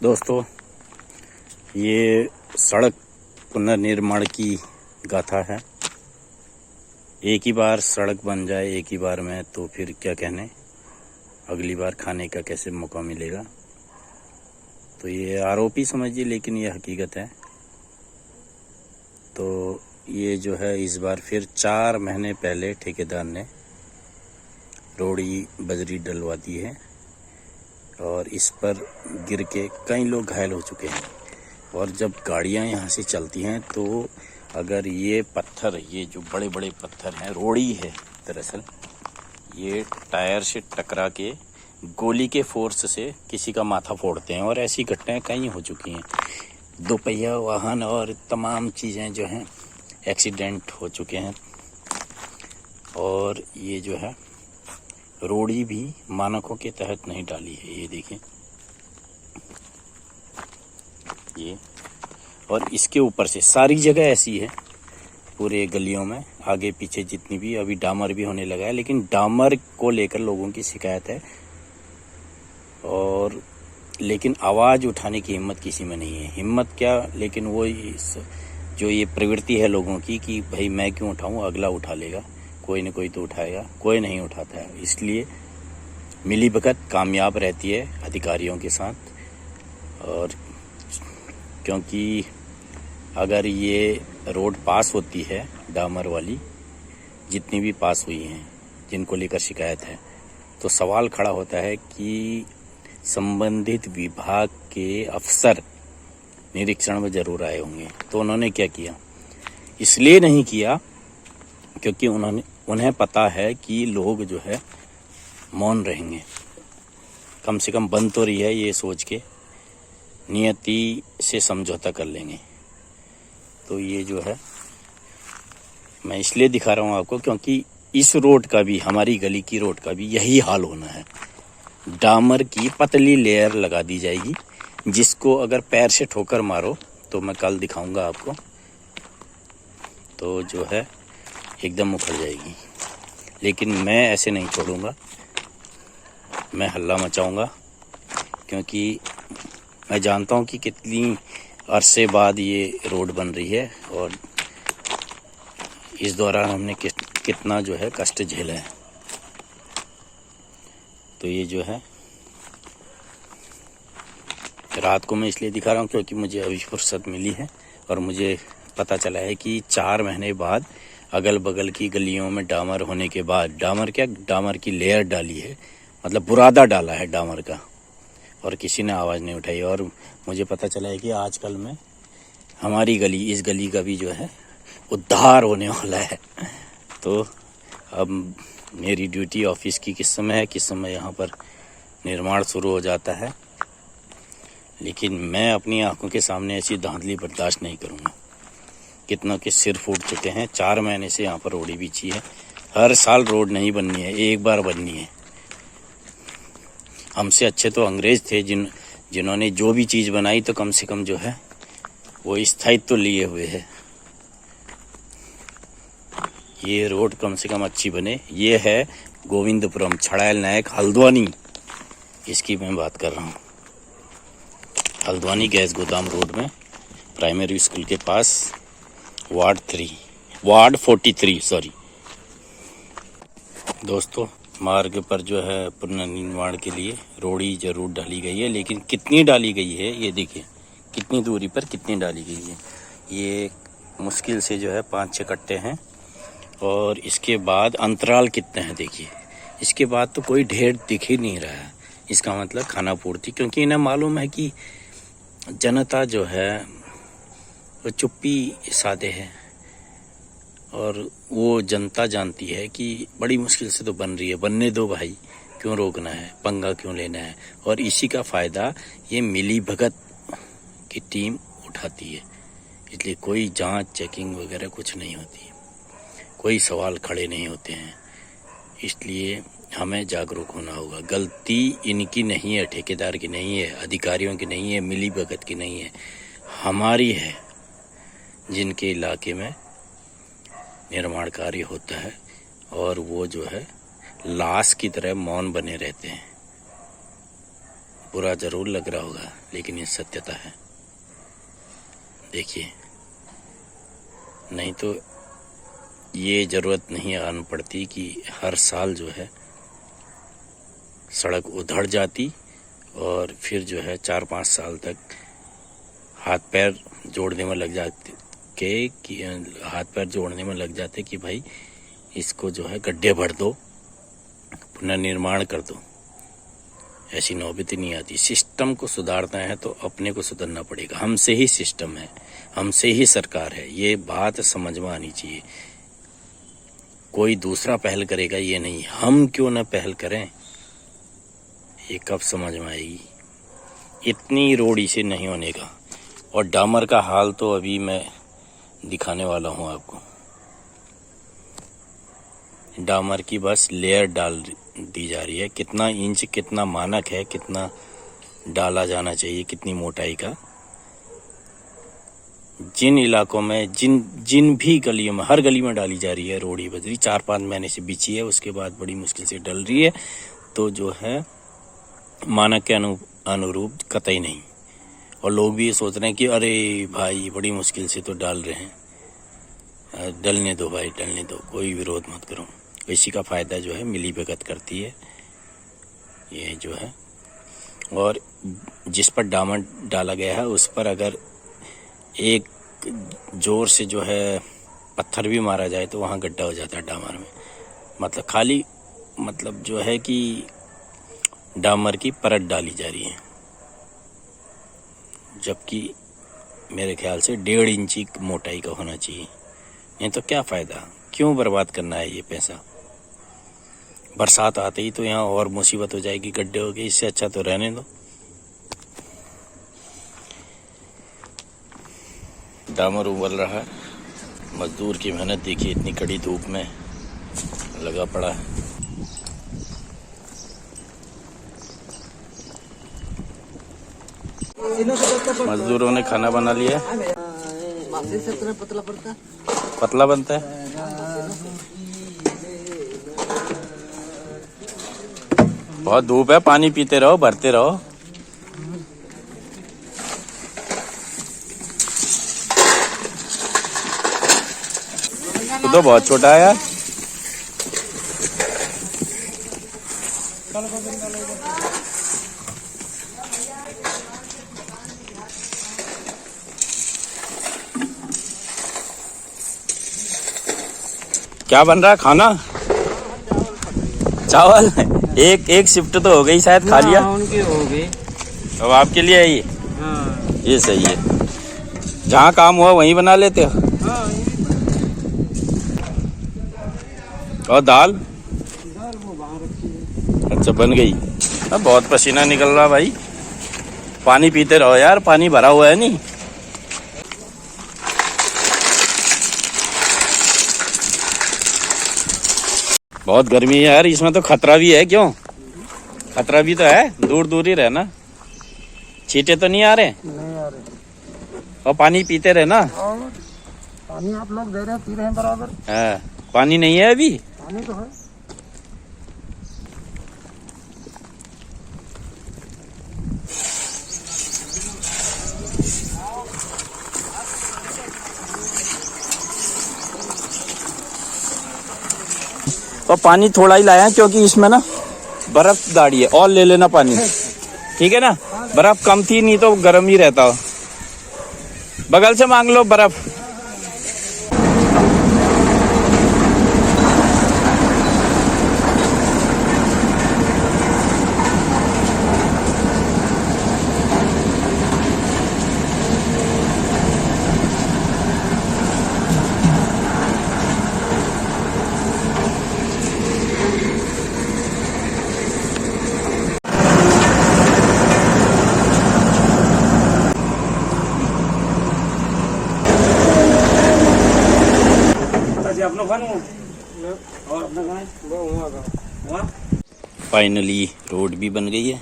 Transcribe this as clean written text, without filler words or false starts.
दोस्तों, ये सड़क पुनर्निर्माण की गाथा है। एक ही बार सड़क बन जाए एक ही बार में तो फिर क्या कहने, अगली बार खाने का कैसे मौका मिलेगा। तो ये आरोपी समझिए, लेकिन ये हकीकत है। तो ये जो है इस बार फिर 4 महीने पहले ठेकेदार ने रोड़ी बजरी डलवा दी है और इस पर गिर के कई लोग घायल हो चुके हैं। और जब गाड़ियां यहाँ से चलती हैं तो अगर ये पत्थर, ये जो बड़े बड़े पत्थर हैं, रोड़ी है दरअसल, ये टायर से टकरा के गोली के फोर्स से किसी का माथा फोड़ते हैं। और ऐसी घटनाएं कई हो चुकी हैं। 2 पहिया वाहन और तमाम चीज़ें जो हैं एक्सीडेंट हो चुके हैं। और ये जो है रोड़ी भी मानकों के तहत नहीं डाली है। ये देखिए, ये और इसके ऊपर से सारी जगह ऐसी है, पूरे गलियों में आगे पीछे जितनी भी। अभी डामर भी होने लगा है, लेकिन डामर को लेकर लोगों की शिकायत है। और लेकिन आवाज़ उठाने की हिम्मत किसी में नहीं है। हिम्मत क्या, लेकिन वो जो ये प्रवृत्ति है लोगों की कि भाई मैं क्यों उठाऊं, अगला उठा लेगा, कोई न कोई तो उठाएगा, कोई नहीं उठाता है। इसलिए मिलीभगत कामयाब रहती है अधिकारियों के साथ। और क्योंकि अगर ये रोड पास होती है, डामर वाली जितनी भी पास हुई हैं जिनको लेकर शिकायत है, तो सवाल खड़ा होता है कि संबंधित विभाग के अफसर निरीक्षण में जरूर आए होंगे। तो उन्होंने क्या किया? इसलिए नहीं किया क्योंकि उन्हें पता है कि लोग जो है मौन रहेंगे, कम से कम बन तो रही है, ये सोच के नियति से समझौता कर लेंगे। तो ये जो है मैं इसलिए दिखा रहा हूँ आपको क्योंकि इस रोड का भी, हमारी गली की रोड का भी यही हाल होना है। डामर की पतली लेयर लगा दी जाएगी, जिसको अगर पैर से ठोकर मारो तो मैं कल दिखाऊंगा आपको, तो जो है एकदम उखड़ जाएगी। लेकिन मैं ऐसे नहीं छोड़ूंगा, मैं हल्ला मचाऊंगा, क्योंकि मैं जानता हूं कि कितनी अरसे बाद ये रोड बन रही है और इस दौरान हमने कितना जो है कष्ट झेला है। तो ये जो है रात को मैं इसलिए दिखा रहा हूँ क्योंकि मुझे अभी फुर्सत मिली है और मुझे पता चला है कि 4 महीने बाद अगल बगल की गलियों में डामर होने के बाद, डामर क्या, डामर की लेयर डाली है, मतलब बुरादा डाला है डामर का, और किसी ने आवाज़ नहीं उठाई। और मुझे पता चला है कि आजकल में हमारी गली, इस गली का भी जो है उद्धार होने वाला है। तो अब मेरी ड्यूटी ऑफिस की किस समय है, किस समय यहाँ पर निर्माण शुरू हो जाता है, लेकिन मैं अपनी आंखों के सामने ऐसी धांधली बर्दाश्त नहीं करूँगा। कितनों के सिर फूट चुके हैं। 4 महीने से यहाँ पर रोड़ी बिछी है। हर साल रोड नहीं बननी है, एक बार बननी है। हमसे अच्छे तो अंग्रेज थे जिन्होंने जो भी चीज़ बनाई तो कम से कम जो है वो स्थायित्व तो लिए हुए है। ये रोड कम से कम अच्छी बने। ये है गोविंदपुरम, छड़ैल नायक, हल्द्वानी, इसकी मैं बात कर रहा हूँ। हल्द्वानी गैस गोदाम रोड में, प्राइमरी स्कूल के पास, वार्ड 43 सॉरी। दोस्तों, मार्ग पर जो है पुनर्निर्माण के लिए रोड़ी जरूर डाली गई है, लेकिन कितनी डाली गई है ये देखिए, कितनी दूरी पर कितनी डाली गई है। ये मुश्किल से जो है 5-6 कट्टे हैं। और इसके बाद अंतराल कितने हैं देखिए। इसके बाद तो कोई ढेर दिख ही नहीं रहा है। इसका मतलब खाना पूर्ति, क्योंकि इन्हें मालूम है कि जनता जो है वो चुप्पी साधे है और वो जनता जानती है कि बड़ी मुश्किल से तो बन रही है, बनने दो भाई, क्यों रोकना है, पंगा क्यों लेना है। और इसी का फ़ायदा ये मिली भगत की टीम उठाती है। इसलिए कोई जांच चेकिंग वगैरह कुछ नहीं होती, कोई सवाल खड़े नहीं होते हैं। इसलिए हमें जागरूक होना होगा। गलती इनकी नहीं है, ठेकेदार की नहीं है, अधिकारियों की नहीं है, मिली भगत की नहीं है, हमारी है, जिनके इलाके में निर्माण कार्य होता है और वो जो है लाश की तरह मौन बने रहते हैं। बुरा जरूर लग रहा होगा, लेकिन ये सत्यता है। देखिए, नहीं तो ये ज़रूरत नहीं आन पड़ती कि हर साल जो है सड़क उधड़ जाती और फिर जो है 4-5 साल तक हाथ पैर जोड़ने में लग जाते कि हाथ पैर जोड़ने में लग जाते कि भाई इसको जो है गड्ढे भर दो, पुनर्निर्माण कर दो। ऐसी नौबत ही नहीं आती। सिस्टम को सुधारना है तो अपने को सुधरना पड़ेगा। हमसे ही सिस्टम है, हमसे ही सरकार है, ये बात समझ में आनी चाहिए। कोई दूसरा पहल करेगा ये नहीं, हम क्यों ना पहल करें, ये कब समझ में आएगी। इतनी रोड इसे नहीं होने का। और डामर का हाल तो अभी मैं दिखाने वाला हूं आपको। डामर की बस लेयर डाल दी जा रही है। कितना इंच, कितना मानक है, कितना डाला जाना चाहिए, कितनी मोटाई का। जिन इलाकों में जिन भी गलियों में, हर गली में डाली जा रही है रोड़ी बजरी। 4-5 महीने से बिछी है, उसके बाद बड़ी मुश्किल से डल रही है। तो जो है मानक के अनुरूप कतई नहीं। और लोग भी ये सोच रहे हैं कि अरे भाई बड़ी मुश्किल से तो डाल रहे हैं, डलने दो भाई, डलने दो, कोई विरोध मत करो। इसी का फ़ायदा जो है मिली भगत करती है ये जो है। और जिस पर डामर डाला गया है उस पर अगर एक जोर से जो है पत्थर भी मारा जाए तो वहाँ गड्ढा हो जाता है डामर में। मतलब खाली मतलब जो है कि डामर की परत डाली जा रही है, जबकि मेरे ख्याल से 1.5 इंची मोटाई का होना चाहिए। नहीं तो क्या फ़ायदा, क्यों बर्बाद करना है ये पैसा। बरसात आते ही तो यहाँ और मुसीबत हो जाएगी, गड्ढे हो गए। इससे अच्छा तो रहने दो। डामर उबल रहा है, मजदूर की मेहनत देखिए, इतनी कड़ी धूप में लगा पड़ा है। मजदूरों ने खाना बना लिया। पतला बनता है। बहुत धूप है, पानी पीते रहो, भरते रहो। तो बहुत छोटा है यार। क्या बन रहा है खाना? चावल। एक शिफ्ट तो हो गई शायद, खा लिया। उनकी हो गई। अब आपके लिए है ये। हाँ। ये सही है, जहाँ काम हुआ वहीं बना लेते हो। हाँ। और दाल वो बाहर रखी है। अच्छा बन गई। अब बहुत पसीना निकल रहा भाई। पानी पीते रहो यार, पानी भरा हुआ है नहीं। बहुत गर्मी है यार, इसमें तो खतरा भी है। क्यों खतरा भी तो है, दूर दूर ही रहना। छींटे तो नहीं आ रहे? नहीं आ रहे। और पानी पीते रहे ना। और पानी आप लोग दे रहे हैं, पी रहे हैं बराबर। हाँ, पानी नहीं है अभी। पानी तो है। तो पानी थोड़ा ही लाया क्योंकि इसमें ना बर्फ गाड़ी है। और ले लेना पानी, ठीक है ना। बर्फ कम थी, नहीं तो गर्म ही रहता। बगल से मांग लो बर्फ। फाइनली रोड भी बन गई है।